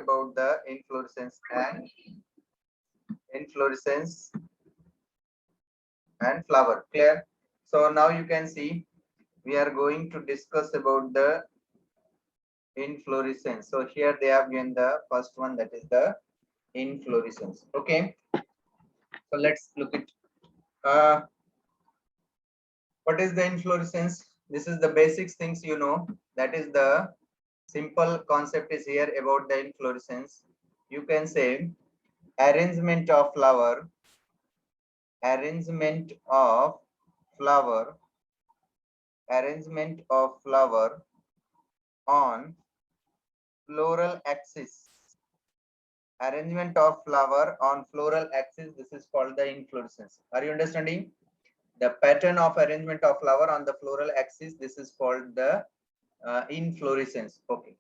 about the inflorescence and flower. Clear? So now you can see we are going to discuss about the inflorescence. So here they have given the first one, that is the inflorescence. Okay. So let's look at what is the inflorescence. This is the basics things you know. That is the simple concept is here about the inflorescence. You can say arrangement of flower, arrangement of flower, arrangement of flower on floral axis. Arrangement of flower on floral axis. This is called the inflorescence. Are you understanding? The pattern of arrangement of flower on the floral axis. This is called the inflorescence. Okay.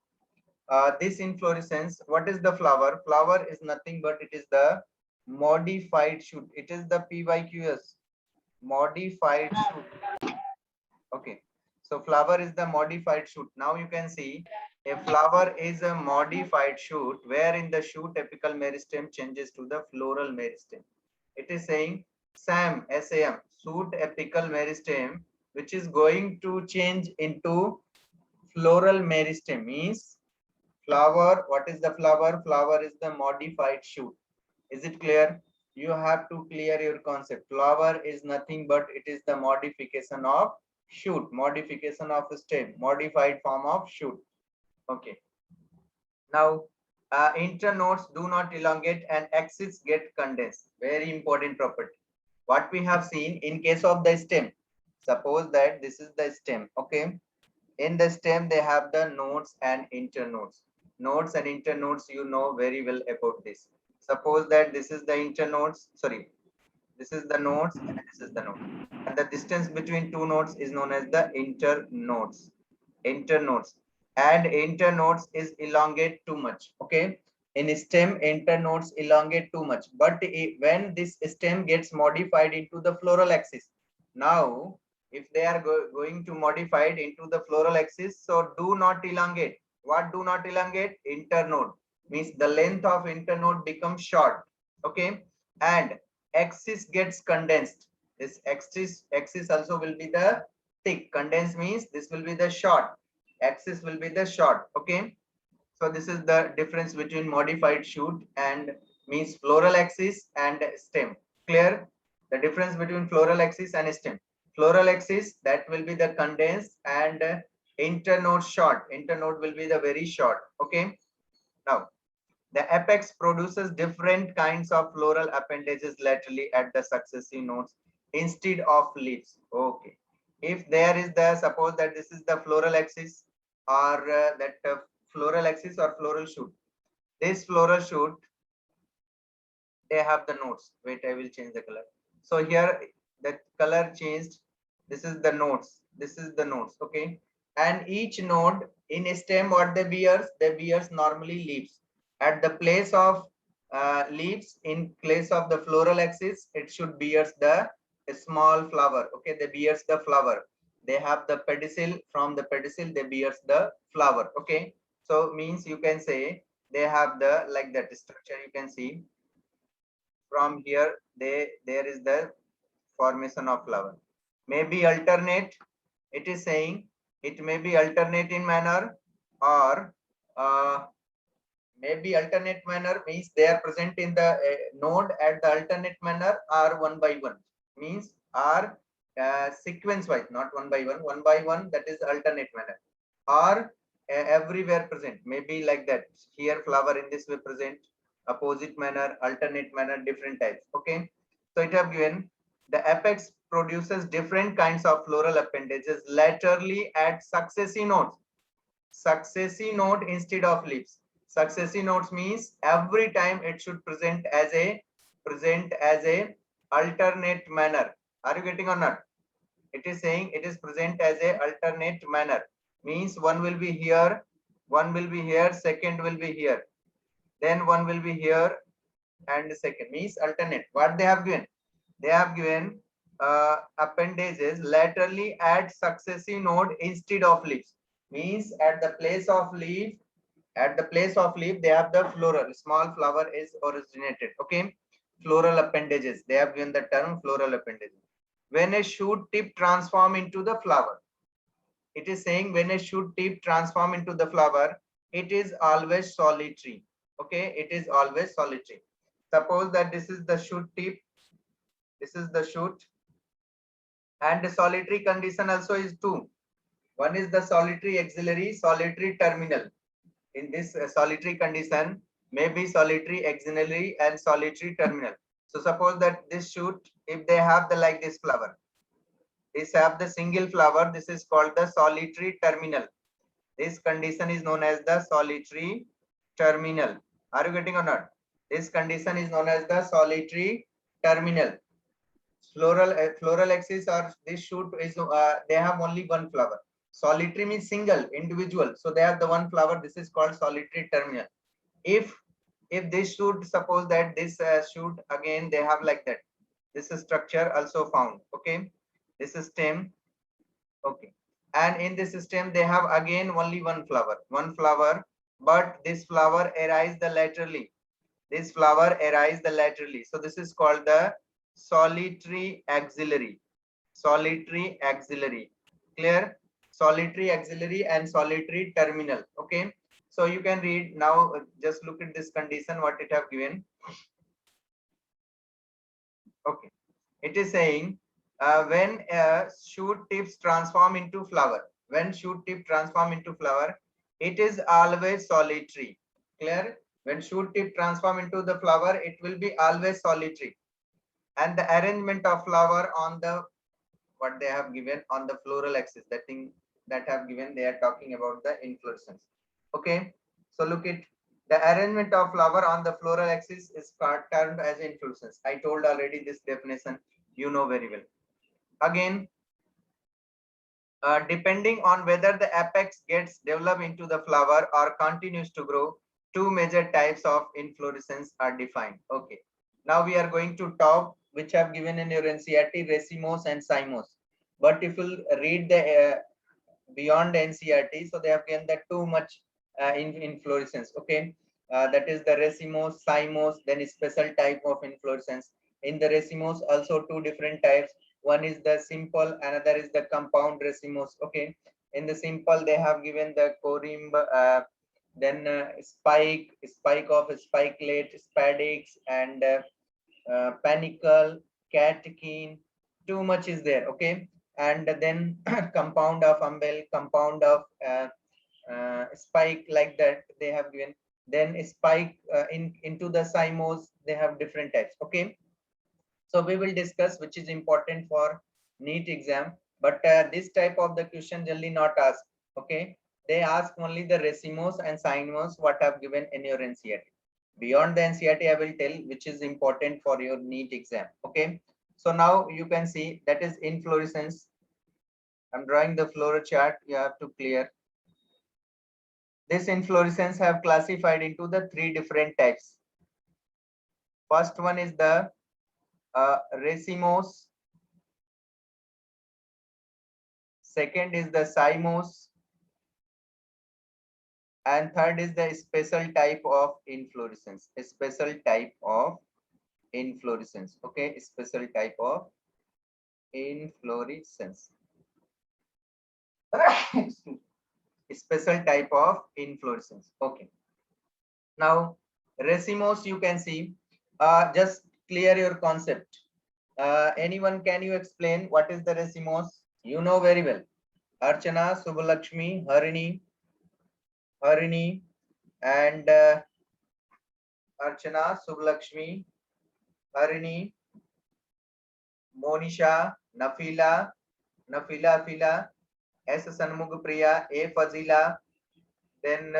This inflorescence, what is the flower? Flower is nothing but it is the modified shoot. It is the PYQS, modified shoot. Okay. So flower is the modified shoot. Now you can see a flower is a modified shoot wherein the shoot apical meristem changes to the floral meristem. It is saying SAM, SAM, shoot apical meristem, which is going to change into floral meristem. Means flower, what is the flower? Flower is the modified shoot. Is it clear? You have to clear your concept. Flower is nothing but it is the modification of shoot, modification of stem, modified form of shoot. Okay. Now, internodes do not elongate and axis get condensed. Very important property. What we have seen in case of the stem, suppose that this is the stem. Okay. In the stem, they have the nodes and internodes. Nodes and internodes, you know very well about this. Suppose that this is the internodes, sorry, this is the nodes and this is the node. And the distance between two nodes is known as the internodes. Internodes. And internodes is elongate too much. Okay. In stem, internodes elongate too much. But when this stem gets modified into the floral axis, now if they are going to modify it into the floral axis, so do not elongate. What do not elongate? Internode. Means the length of internode becomes short. Okay. And axis gets condensed. This axis also will be the thick. Condensed means this will be the short. Axis will be the short. Okay. So this is the difference between modified shoot and means floral axis and stem. Clear? The difference between floral axis and stem. Floral axis, that will be the condensed, and internode short. Internode will be the very short. Okay. Now, the apex produces different kinds of floral appendages laterally at the successive nodes instead of leaves. Okay. If there is the, suppose that this is the floral axis or floral axis or floral shoot. This floral shoot, they have the nodes. Wait, I will change the color. So here the color changed. This is the nodes. This is the nodes. Okay. And each node in a stem, what they bears normally leaves. At the place of leaves, in place of the floral axis, it should bears the small flower. Okay. They bears the flower. They have the pedicel. From the pedicel, they bears the flower. Okay. So means you can say they have the like that structure. You can see from here there is the formation of flower. Maybe alternate. It is saying it may be alternate in manner, or maybe alternate manner means they are present in the node at the alternate manner, or one by one means are sequence wise, not one by one, that is alternate manner, or everywhere present, maybe like that. Here flower in this way present, opposite manner, alternate manner, different types. Okay. So it have given the apex produces different kinds of floral appendages laterally at successive nodes. Successive node instead of leaves. Successive nodes means every time it should present as a alternate manner. Are you getting or not? It is saying it is present as a alternate manner. Means one will be here, one will be here, second will be here, then one will be here, and second means alternate. What they have given? They have given appendages laterally at successive node instead of leaves. Means at the place of leaf, At the place of leaf, they have the floral. Small flower is originated. Okay. Floral appendages. They have given the term floral appendages. When a shoot tip transform into the flower, it is saying when a shoot tip transform into the flower, it is always solitary. Okay, it is always solitary. Suppose that this is the shoot tip, this is the shoot, and the solitary condition also is two. One is the solitary axillary, solitary terminal. In this solitary condition, may be solitary axillary and solitary terminal. So suppose that this shoot, if they have the like this flower, this have the single flower, this is called the solitary terminal. This condition is known as the solitary terminal. Are you getting or not? This condition is known as the solitary terminal. Floral axis or this shoot is they have only one flower. Solitary means single, individual. So they have the one flower. This is called solitary terminal. If this shoot, suppose that this shoot again they have like that. This is structure also found. Okay, this is stem. Okay, and in this system they have again only one flower, but this flower arise the laterally. This flower arise the laterally. So this is called the solitary axillary. Solitary axillary. Clear? Solitary axillary and solitary terminal. Okay. So you can read now. Just look at this condition. What it have given. Okay. It is saying when shoot tips transform into flower, when shoot tip transform into flower, it is always solitary. Clear? When shoot tip transform into the flower, it will be always solitary. And the arrangement of flower on the what they have given on the floral axis, that thing that have given, they are talking about the inflorescence. Okay. So look at the arrangement of flower on the floral axis is termed as inflorescence. I told already this definition. You know very well. Again, depending on whether the apex gets developed into the flower or continues to grow, two major types of inflorescence are defined. Okay. Now we are going to talk which have given in your NCERT, racemose and cymose. But if you read the beyond NCERT, so they have given that too much inflorescence. Okay. That is the racemose, cymose, then special type of inflorescence. In the racemose, also two different types. One is the simple, another is the compound racemose. Okay. In the simple, they have given the corymb, then spike of spikelet, spadix, and panicle, catkin. Too much is there. Okay. And then compound of umbel, compound of spike, like that they have given. Then spike into the cymose, they have different types. Okay. So we will discuss which is important for NEET exam, but this type of the question generally not asked. Okay, they ask only the racemose and cymose what I've given in your NCERT. Beyond the NCERT, I will tell which is important for your NEET exam. Okay, so now you can see that is inflorescence. I'm drawing the floral chart. You have to clear. This inflorescence have classified into the three different types. First one is the racemose. Second is the cymose. And third is the special type of inflorescence. A special type of inflorescence. Okay, special type of inflorescence. Special type of inflorescence. Okay. Now, racemose, you can see. Just clear your concept. Anyone, can you explain what is the racemose? You know very well. Archana, Subbalakshmi, Harini, and Archana, Subbalakshmi, Harini, Monisha, Nafila, Fila, S. Sanmugpriya, A. Fazila, then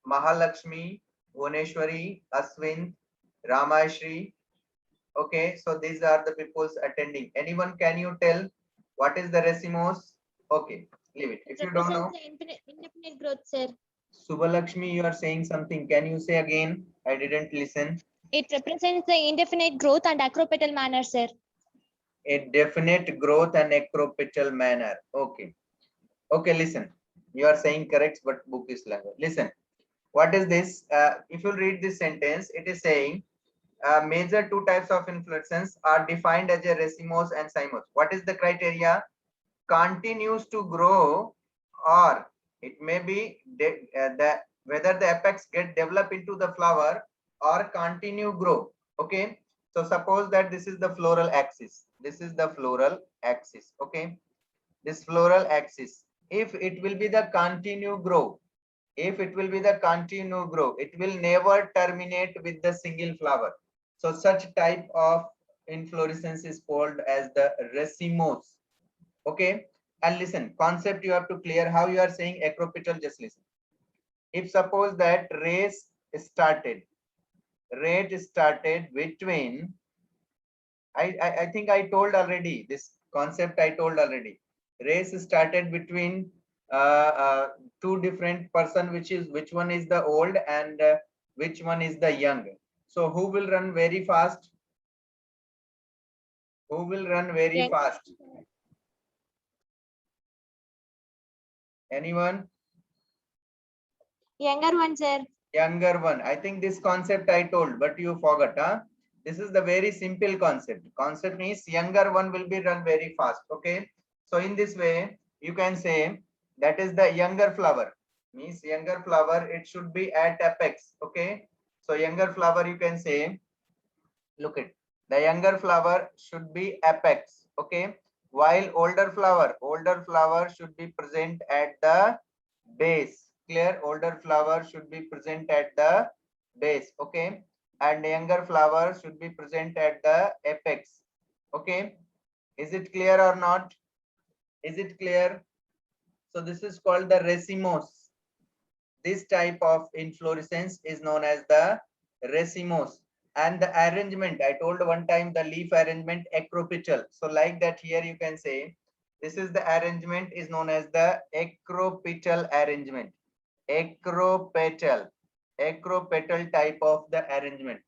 Mahalakshmi, Bhuneshwari, Aswin, Ramashri. Okay, so these are the peoples attending. Anyone, can you tell what is the racemose? Okay, leave it. If you don't know. Indefinite growth, sir. Subbalakshmi, you are saying something. Can you say again? I didn't listen. It represents the indefinite growth and acropetal manner, sir. A definite growth and acropetal manner. Okay. Okay, listen. You are saying correct, but book is language. Listen. What is this? If you read this sentence, it is saying major two types of inflorescence are defined as a racemose and cymose. What is the criteria? Continues to grow, or it may be whether the apex get develop into the flower or continue grow. Okay, so suppose that this is the floral axis, this is the floral axis. Okay, this floral axis, if it will be the continue grow, if it will be the continue grow, it will never terminate with the single flower. So such type of inflorescence is called as the racemose. Okay, and listen, concept you have to clear. How you are saying acropetal, just listen. If suppose that race started, rate started between, I think I told already this concept, I told already. Race started between two different person, which one is the old and which one is the young. So who will run very fast? Who will run very Young- fast? Anyone? Younger one, sir. Younger one. I think this concept I told, but you forgot, huh? This is the very simple concept. Concept means younger one will be run very fast. Okay, so in this way you can say that is the younger flower, means younger flower, it should be at apex. Okay, so younger flower, you can say, look at, the younger flower should be apex. Okay, while older flower should be present at the base. Clear? Older flower should be present at the base. Okay, and younger flower should be present at the apex. Okay, is it clear or not? Is it clear? So this is called the racemose. This type of inflorescence is known as the racemose. And the arrangement, I told one time, the leaf arrangement acropetal. So like that, here you can say this is the arrangement is known as the acropetal arrangement. Acropetal, acropetal type of the arrangement.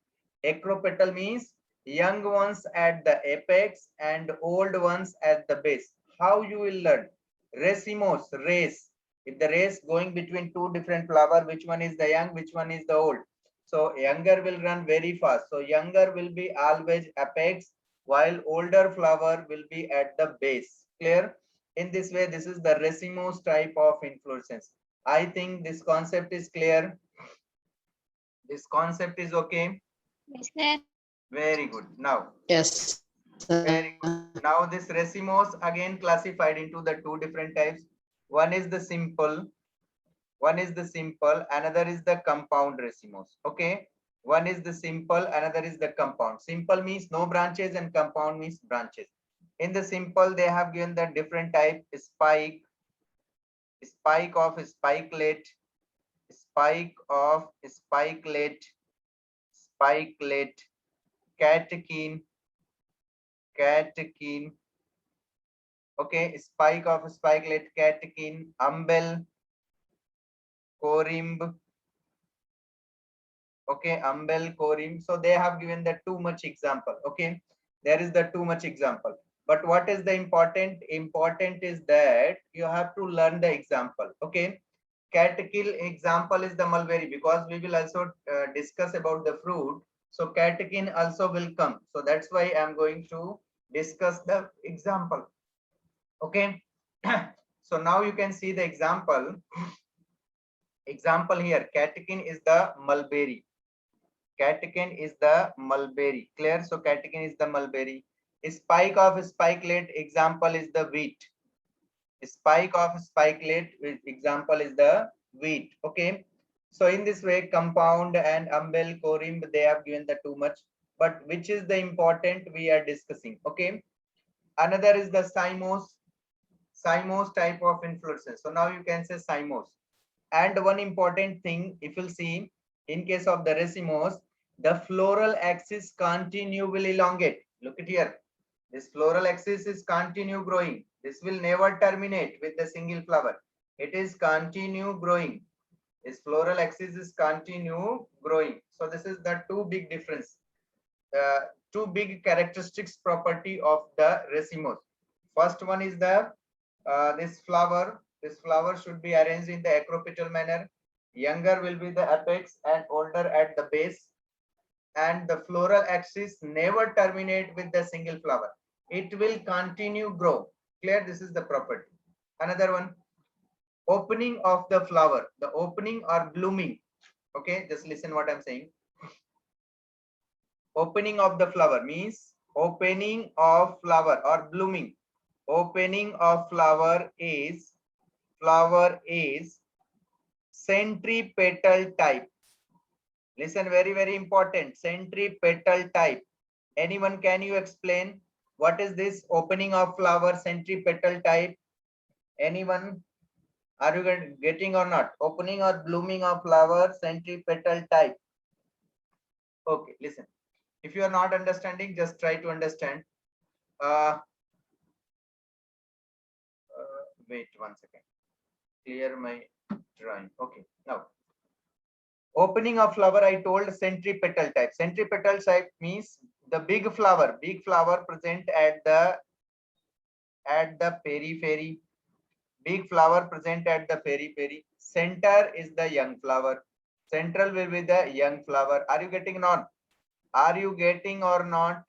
Acropetal means young ones at the apex and old ones at the base. How you will learn? Racemose, race. If the race going between two different flower, which one is the young, which one is the old? So younger will run very fast. So younger will be always apex, while older flower will be at the base. Clear? In this way, this is the racemose type of inflorescence. I think this concept is clear. This concept is okay. Yes, sir. Very good. Now, Yes. very good. Now this racemose again classified into the two different types. One is the simple, another is the compound racemose. Okay. One is the simple, another is the compound. Simple means no branches and compound means branches. In the simple, they have given the different type: spike, spike of spikelet, spike of spikelet, spikelet, catkin, catkin. Okay, spike of spikelet, catkin, umbel, corimb. Okay, umbel, corimb. So they have given the too much example. Okay, there is the too much example. But what is the important? Important is that you have to learn the example. Okay, catkill example is the mulberry, because we will also discuss about the fruit. So catkin also will come. So that's why I'm going to discuss the example. Okay. So now you can see the example. Example here, catkin is the mulberry. Catkin is the mulberry. Clear? So catkin is the mulberry. Spike of spikelet example is the wheat. Spike of spikelet example is the wheat. Okay. So in this way, compound and umbel, corimb, they have given the too much. But which is the important we are discussing? Okay. Another is the cymose. Cymose type of inflorescence. So now you can say cymose. And one important thing, if you'll see, in case of the racemose, the floral axis continue will elongate. Look at here. This floral axis is continue growing. This will never terminate with the single flower. It is continue growing. This floral axis is continue growing. So this is the two big difference. Two big characteristics property of the racemose. First one is the this flower should be arranged in the acropetal manner. Younger will be the apex and older at the base. And the floral axis never terminate with the single flower. It will continue grow. Clear? This is the property. Another one, opening of the flower. The opening or blooming. Okay, just listen what I'm saying. Opening of the flower means opening of flower or blooming. Opening of flower is centripetal type. Listen, very important. Centripetal type. Anyone, can you explain what is this opening of flower centripetal type? Anyone? Are you getting or not? Opening or blooming of flower centripetal type. Okay, listen. If you are not understanding, just try to understand. Wait 1 second. Clear my drawing. Okay, now opening of flower, I told centripetal type. Centripetal type means the big flower present at the periphery. Big flower present at the periphery. Center is the young flower. Central will be the young flower. Are you getting or not? Are you getting or not?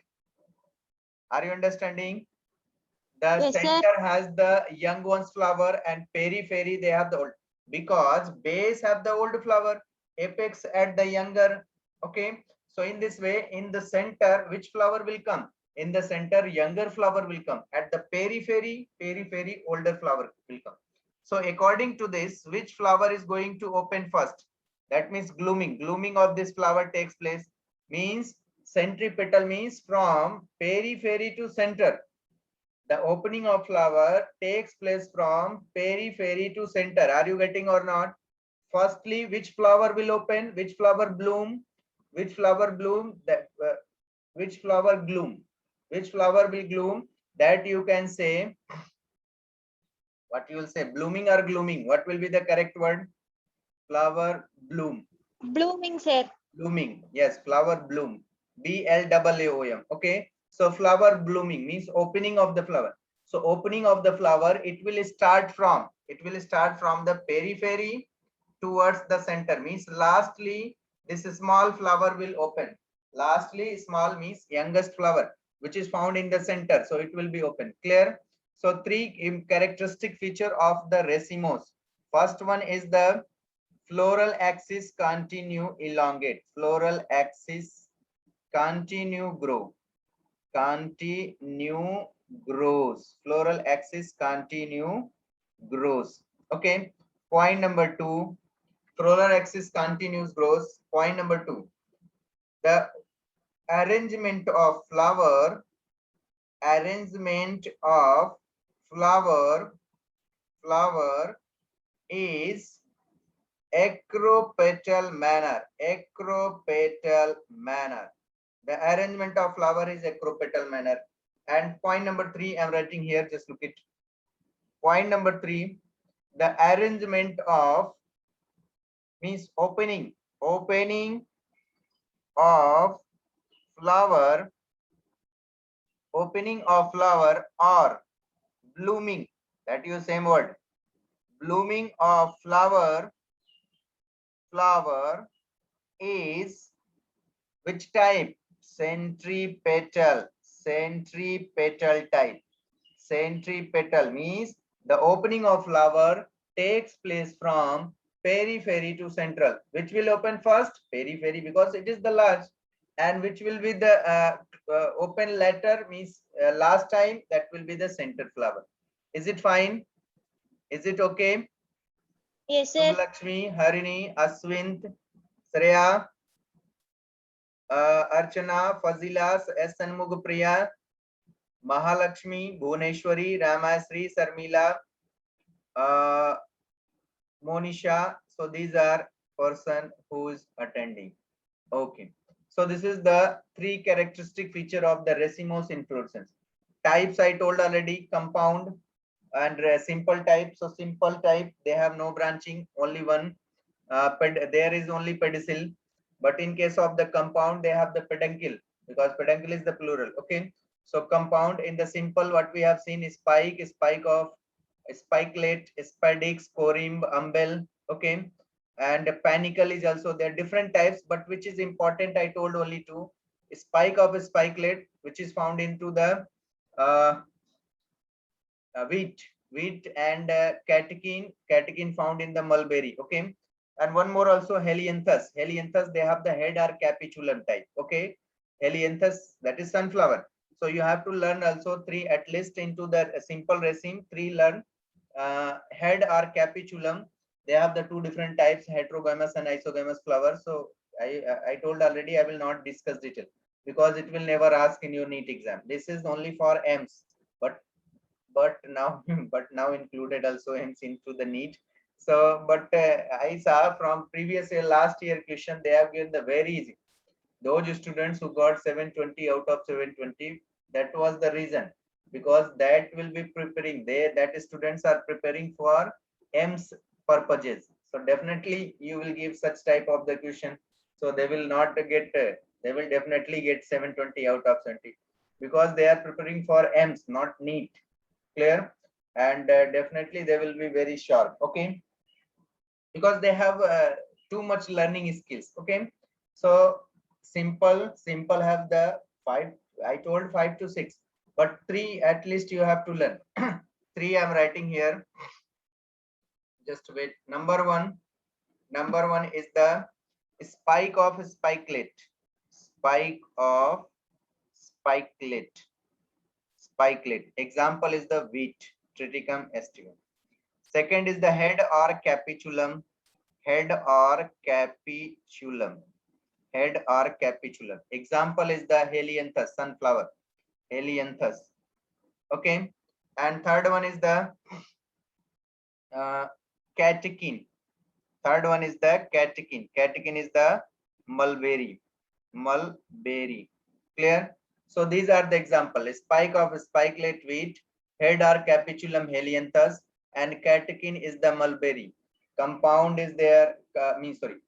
Are you understanding? The Yes, sir. center has the young one's flower and periphery they have the old, because base have the old flower, apex at the younger. Okay, so in this way, in the center which flower will come? In the center younger flower will come. At the periphery older flower will come. So according to this, which flower is going to open first? That means blooming of this flower takes place. Means centripetal means from periphery to center. The opening of flower takes place from periphery to center. Are you getting or not? Firstly, which flower will open? Which flower bloom? Which flower bloom? That which flower bloom? Which flower will bloom? That you can say. What you will say? Blooming or glooming? What will be the correct word? Flower bloom. Blooming, sir. Blooming. Yes, flower bloom. BLAAOM. Okay. So flower blooming means opening of the flower. So opening of the flower, it will start from the periphery towards the center. Means lastly, this small flower will open. Lastly, small means youngest flower, which is found in the center. So it will be open. Clear? So three characteristic feature of the racemose. First one is the floral axis continue elongate. Floral axis continue grow. Continue grows. Floral axis continue grows. Okay. Point number 2. Floral axis continues grows. Point number 2. The arrangement of flower. Arrangement of flower is acropetal manner. Acropetal manner. The arrangement of flower is acropetal manner. And point number 3, I'm writing here, just look it. Point number 3, the arrangement of means opening of flower, or blooming, that is same word. Blooming of flower is which type? Centripetal type. Centripetal means the opening of flower takes place from periphery to central. Which will open first? Periphery, because it is the large. And which will be the open later means last time, that will be the center flower. Is it fine? Is it okay? Yes, sir. Lakshmi, Harini, Aswint, Shreya, Archana, Fazila, S. Sanmugupriya, Mahalakshmi, Bhuneshwari, Ramasri, Sarmila, Monisha. So these are person who is attending. Okay. So this is the three characteristic feature of the racemose inflorescence. Types I told already: compound and simple type. So simple type, they have no branching, only one. There is only pedicel. But in case of the compound, they have the peduncle, because peduncle is the plural. Okay. So compound, in the simple, what we have seen is spike of spikelet, spadix, corymb, umbel. Okay. and panicle is also there. Different types, but which is important, I told only two. Spike of a spikelet, which is found into the uh, wheat and catechin found in the mulberry. Okay, and one more also helianthus. Helianthus, they have the head or capitulum type. Okay, helianthus, that is sunflower. So you have to learn also three at least into the simple raceme. Three learn head or capitulum. They have the two different types, heterogamous and isogamous flowers. So I told already, I will not discuss detail because it will never ask in your NEET exam. This is only for M's, but now but now included also hence into the NEET. So but I saw from previous year, last year question, they have given the very easy. Those students who got 720 out of 720, that was the reason, because that will be preparing, they that students are preparing for M's purposes. So definitely you will give such type of the question, so they will not get they will definitely get 720 out of 70, because they are preparing for M's, not NEET. Clear? And definitely they will be very sharp. Okay, because they have too much learning skills. Okay, so simple have the five, I told 5 to 6, but three at least you have to learn. Three I'm writing here, just wait. Number one is the spike of spikelet. Spike of spikelet example is the wheat, Triticum aestivum. Second is the head or capitulum. Head or capitulum. Head or capitulum. Example is the helianthus, sunflower. Helianthus. Okay. And third one is the catechin. Third one is the catechin. Catechin is the mulberry. Mulberry. Clear? So these are the example. Spike of spikelet wheat, head or capitulum helianthus, and catechin is the mulberry. Compound is there,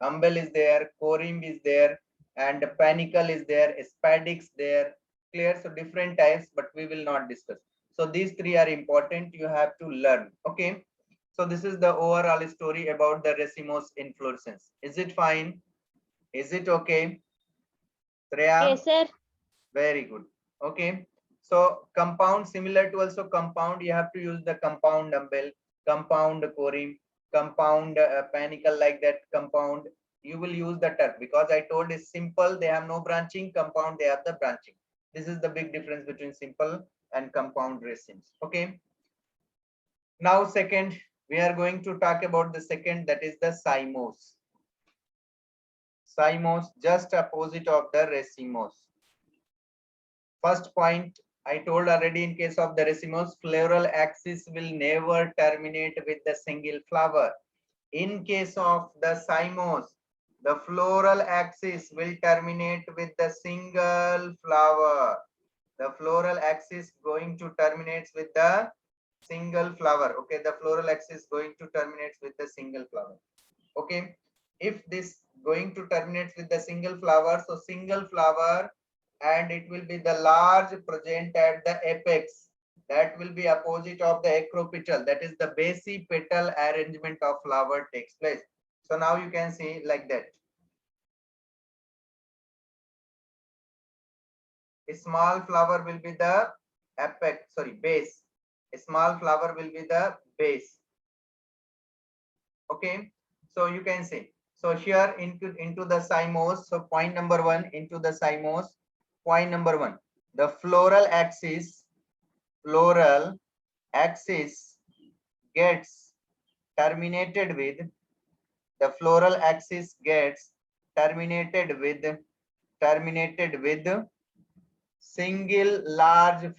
umbel is there, corymb is there, and panicle is there, spadix there. Clear? So different types, but we will not discuss. So these three are important. You have to learn. Okay. So this is the overall story about the racemose inflorescence. Is it fine? Is it okay? Treya? Yes, sir. Very good. Okay. So compound, similar to also compound, you have to use the compound umbel, compound corymb, compound panicle, like that compound. You will use the term because I told is simple, they have no branching, compound, they have the branching. This is the big difference between simple and compound racemes. Okay. Now second, we are going to talk about the second, that is the cymose. Cymose, just opposite of the racemose. First point, I told already, in case of the racemose, floral axis will never terminate with the single flower. In case of the cymose, the floral axis will terminate with the single flower. The floral axis going to terminate with the single flower. Okay, the floral axis going to terminate with the single flower. Okay, if this going to terminate with the single flower, so single flower, and it will be the large present at the apex, that will be opposite of the acropetal, that is the basipetal arrangement of flower takes place. So now you can see like that. A small flower will be the apex, base. A small flower will be the base. Okay, so you can see. So here into the cymose. So point number one, into the cymose. Point number one, the floral axis gets terminated with, the floral axis gets terminated with single large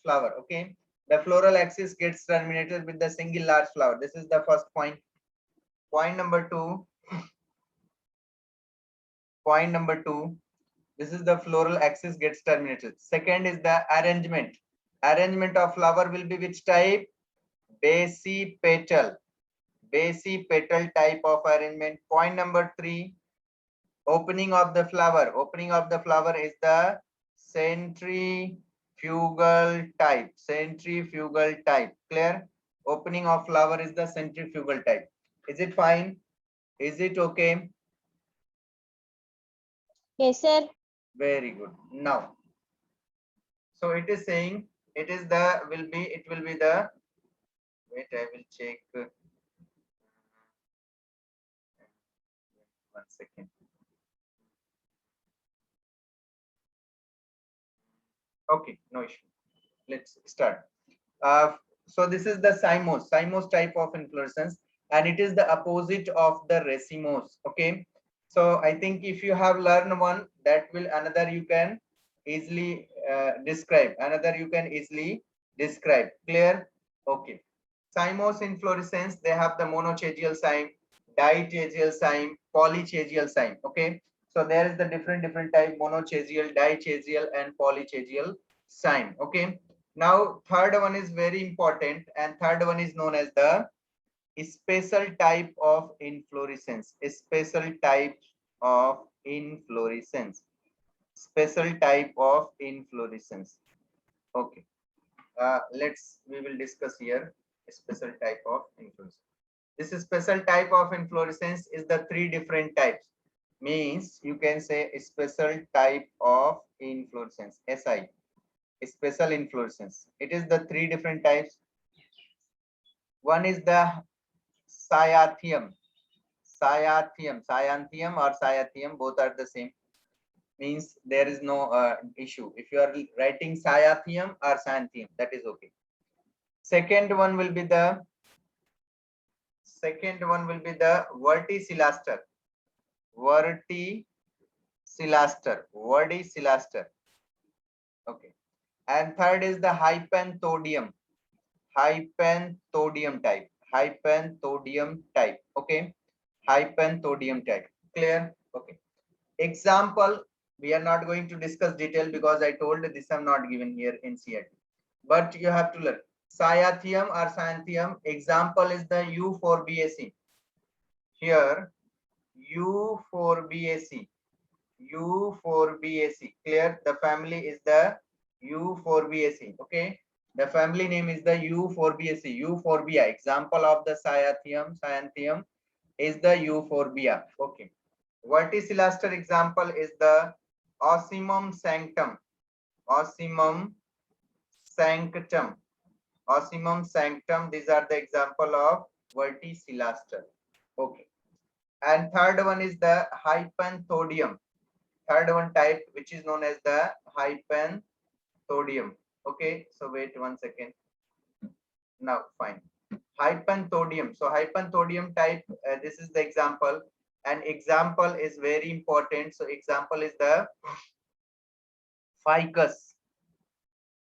flower. Okay, the floral axis gets terminated with the single large flower. This is the first point. Point number two, this is the floral axis gets terminated. Second is the arrangement of flower will be which type? Basipetal type of arrangement. Point number three, opening of the flower is the centrifugal type. Clear? Opening of flower is the centrifugal type. Is it fine? Is it okay? Yes, sir. Very good. Now, so it is saying it is the it will be the, wait, I will check. 1 second. Okay, no issue. Let's start. Uh, so this is the cymose type of inflorescence, and it is the opposite of the racemose. Okay, so I think if you have learned one, that will another you can easily describe. Another you can easily describe. Clear? Okay. Cymose inflorescence, they have the monochagial cyme, dichagial cyme, polychagial cyme. Okay, so there is the different type: monochagial, dichagial, and polychagial cyme. Okay, now third one is very important, and third one is known as the special type of inflorescence. Special type of inflorescence. Special type of inflorescence. Okay, we will discuss here a special type of inflorescence. This special type of inflorescence is the three different types. Means you can say a special type of inflorescence. SI. Special inflorescence. It is the three different types. One is the cyathium. Cyanthium or cyathium, both are the same. Means there is no issue. If you are writing cyathium or cyanthium, that is okay. Second one will be the verticillaster. Verticillaster. Okay. And third is the hypanthodium. Hypanthodium type. Hypanthodium type. Okay. Hypanthodium type. Clear? Okay. Example, we are not going to discuss detail because I told this I'm not given here in CET. But you have to learn. Cyathium or cyanthium. Example is the U4BAC. Here, U4BAC. U4BAC. Clear? The family is the U4BAC. Okay. The family name is the U4BAC. Euphorbia. Example of the cyanthium is the Euphorbia. Okay. Verticillaster example is the Ocimum sanctum. Ocimum sanctum. Ocimum sanctum. These are the example of verticillaster. Okay. And third one is the hypanthodium. Third one type, which is known as the hypanthodium. Okay, so wait 1 second. Now, fine. Hypanthodium. So hypanthodium type, this is the example. And example is very important. So example is the ficus.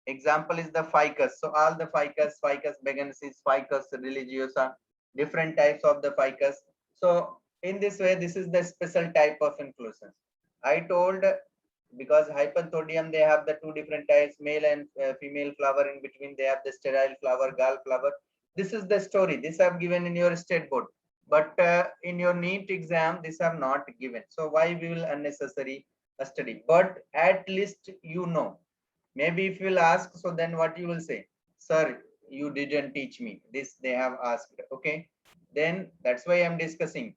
Example is the ficus. So all the ficus begensis, ficus religiosa, different types of the ficus. So in this way, this is the special type of inflorescence. I told, because hypanthodium, they have the two different types, male and female flower. In between they have the sterile flower, gall flower. This is the story. This I have given in your state board, but in your NEET exam this have not given. So why we will unnecessary study? But at least you know. Maybe if you will ask, so then what you will say? Sir, you didn't teach me this, they have asked. Okay, then that's why I'm discussing.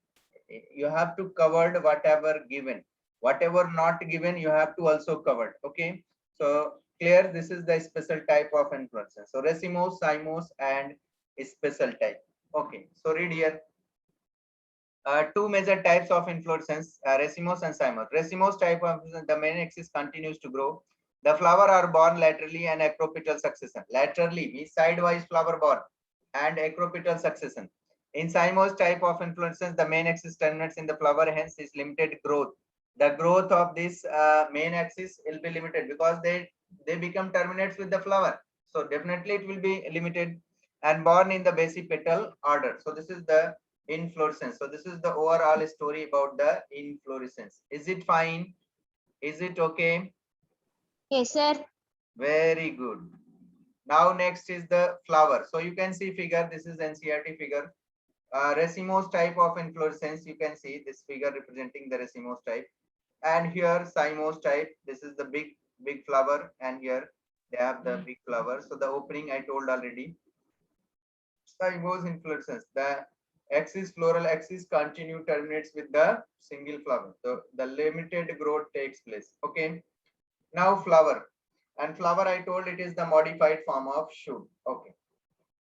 You have to cover whatever given, whatever not given you have to also cover. Okay, so clear, this is the special type of influences. So racemose, cymose, and special type. Okay, so read here. Two major types of inflorescence, racemose and cymose. Racemose type of the main axis continues to grow. The flower are born laterally and acropetal succession. Laterally means sidewise flower born and acropetal succession. In cymose type of inflorescence, the main axis terminates in the flower, hence is limited growth. The growth of this main axis will be limited because they become terminates with the flower. So definitely it will be limited and born in the basipetal order. So this is the inflorescence. So this is the overall story about the inflorescence. Is it fine? Is it okay? Yes, sir. Very good. Now next is the flower. So you can see figure. This is NCERT figure. Racemose type of inflorescence. You can see this figure representing the racemose type. And here cymose type. This is the big flower, and here they have the big flower. So the opening I told already. zygous inflorescence. The axis, floral axis continue terminates with the single flower. So the limited growth takes place. Okay. Now flower. And flower, I told it is the modified form of shoot. Okay.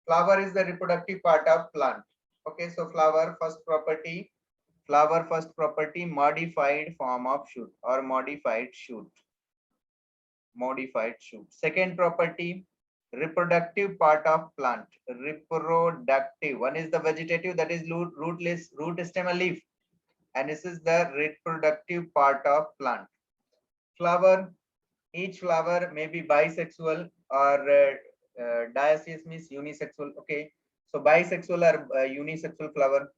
Flower is the reproductive part of plant. Okay. So flower first property, modified form of shoot or modified shoot. Modified shoot. Second property, reproductive part of plant. Reproductive. One is the vegetative, that is rootless, root, stem, and leaf. And this is the reproductive part of plant. Flower. Each flower may be bisexual or dioecious means unisexual. Okay. So bisexual or unisexual flower.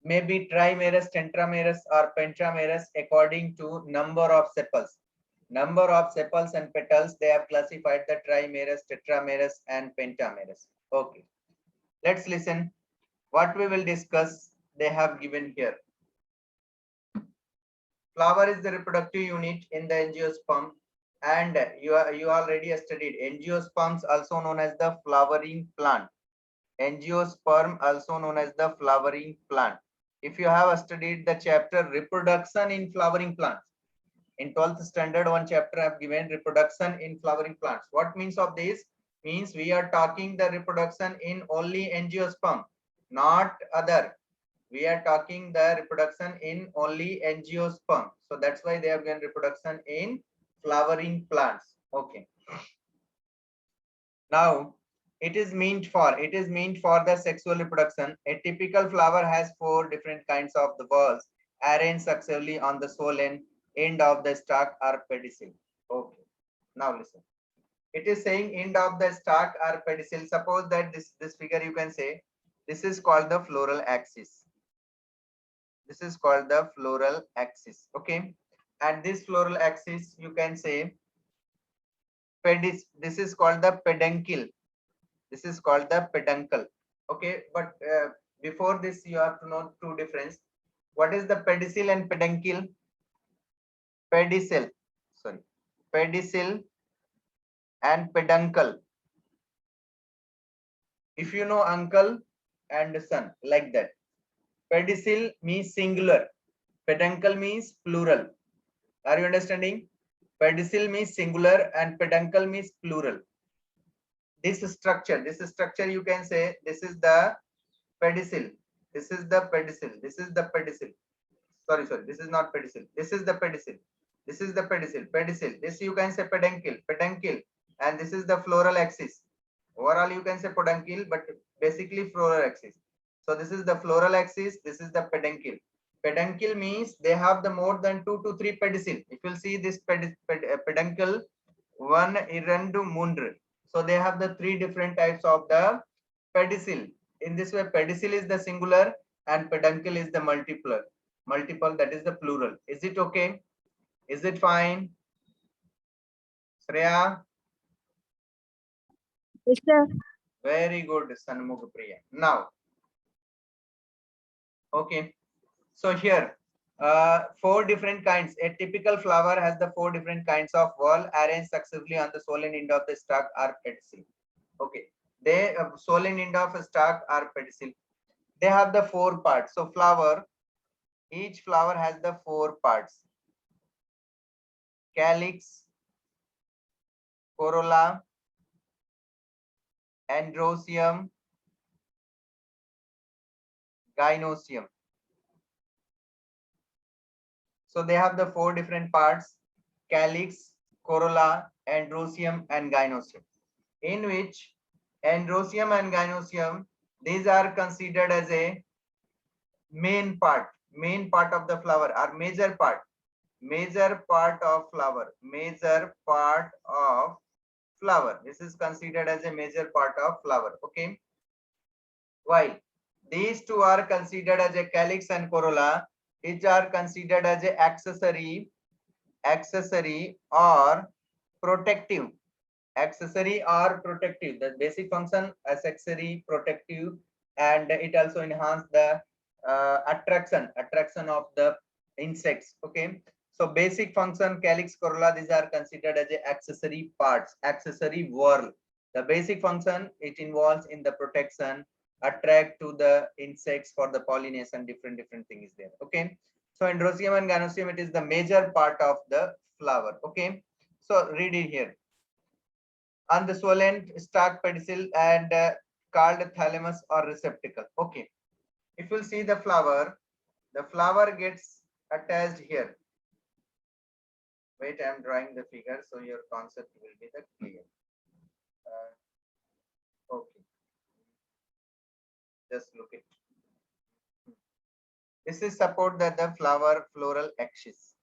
May be trimerous, tetramerous, or pentamerous according to number of sepals. Number of sepals and petals, they have classified the trimerous, tetramerous, and pentamerous. Okay. Let's listen. What we will discuss, they have given here. Flower is the reproductive unit in the angiosperm, and you already studied angiosperms, also known as the flowering plant. Angiosperm, also known as the flowering plant. If you have studied the chapter reproduction in flowering plants, in 12th standard, one chapter I have given reproduction in flowering plants. What means of this? Means we are talking the reproduction in only angiosperm, not other. We are talking the reproduction in only angiosperm. So that's why they have given reproduction in flowering plants. Okay. Now it is meant for the sexual reproduction. A typical flower has 4 different kinds of the whorls arranged successively on the swollen end of the stalk or pedicel. Okay. Now listen. It is saying end of the stalk or pedicel. Suppose that this figure you can say this is called the floral axis. This is called the floral axis. Okay. And this floral axis you can say this is called the peduncle. This is called the peduncle. Okay. But before this you have to know two difference. What is the pedicel and peduncle? Pedicel and peduncle. If you know uncle and son, like that. Pedicel means singular, peduncle means plural. Are you understanding? Pedicel means singular and peduncle means plural. This structure you can say this is the pedicel. This is the pedicel. This is the pedicel. Sorry, this is not pedicel. This is the pedicel. This is the pedicel. This you can say peduncle, and this is the floral axis. Overall, you can say peduncle, but basically floral axis. So this is the floral axis. This is the peduncle. Peduncle means they have the more than 2 to 3 pedicel. If you see this peduncle, 1, 2, 3. So they have the 3 different types of the pedicel. In this way, pedicel is the singular and peduncle is the multiple, that is the plural. Is it okay? Is it fine? Shreya? Yes, sir. Very good, Sanmukh Priya. Now, okay. So here, 4 different kinds. A typical flower has the 4 different kinds of whorl arranged successively on the swollen end of the stalk or pedicel. Okay. They swollen end of a stalk or pedicel. They have the 4 parts. So flower, each flower has the 4 parts. Calyx, corolla, androecium, gynoecium. So they have the 4 different parts: calyx, corolla, androecium, and gynoecium. In which androecium and gynoecium, these are considered as a main part of the flower, or major part of flower. This is considered as a major part of flower. Okay. While these two are considered as a calyx and corolla, which are considered as a accessory or protective. The basic function accessory, protective, and it also enhance the attraction of the insects. Okay. So basic function, calyx, corolla, these are considered as a accessory parts, accessory whorl. The basic function it involves in the protection, attract to the insects for the pollination, different things there. Okay. So androecium and gynosium, it is the major part of the flower. Okay. So read it here. On the swollen stalk pedicel and called thalamus or receptacle. Okay. If you see the flower gets attached here. Wait, I am drawing the figure so your concept will be the clear. Okay, just look it. This is support that the flower floral axis,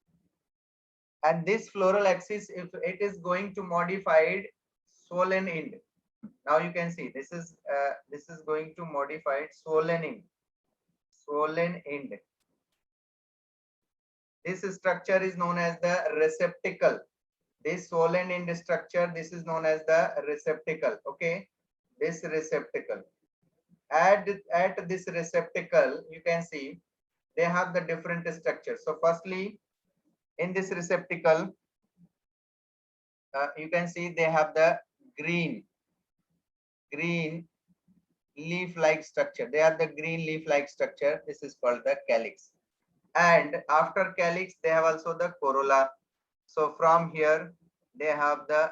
and this floral axis, if it is going to modified swollen end. Now you can see this is going to modified swollen end. Swollen end. This structure is known as the receptacle. This swollen end structure, this is known as the receptacle. Okay, this receptacle. At this receptacle, you can see they have the different structures. So firstly, in this receptacle, you can see they have the green leaf-like structure. They are the green leaf-like structure. This is called the calyx. And after calyx, they have also the corolla. So from here, they have the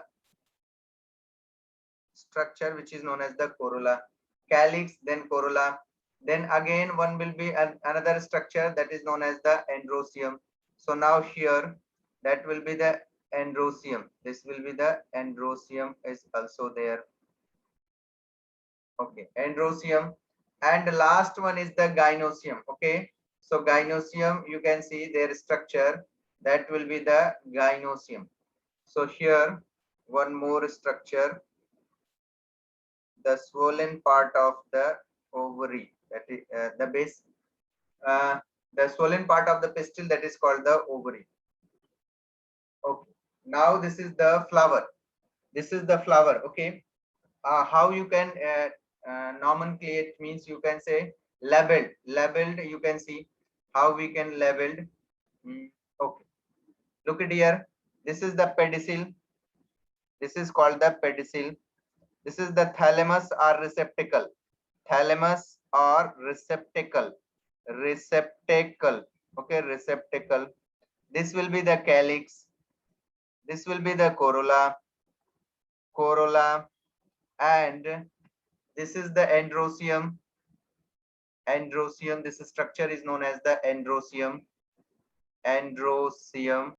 structure which is known as the corolla. Calyx, then corolla. Then again, one will be another structure that is known as the androecium. So now here, that will be the androecium. This will be the androecium is also there. Okay, androecium. And the last one is the gynosium. Okay, so gynosium, you can see their structure. That will be the gynosium. So here, one more structure. The swollen part of the ovary, that is the base, the swollen part of the pistil, that is called the ovary. Okay, now this is the flower. This is the flower. Okay, how you can nomenclate means you can say labeled. You can see how we can labeled. Okay, look at here. This is the pedicel. This is called the pedicel. This is the thalamus or receptacle. Thalamus or receptacle. Okay, receptacle. This will be the calyx. This will be the corolla. And this is the androecium. This structure is known as the androecium.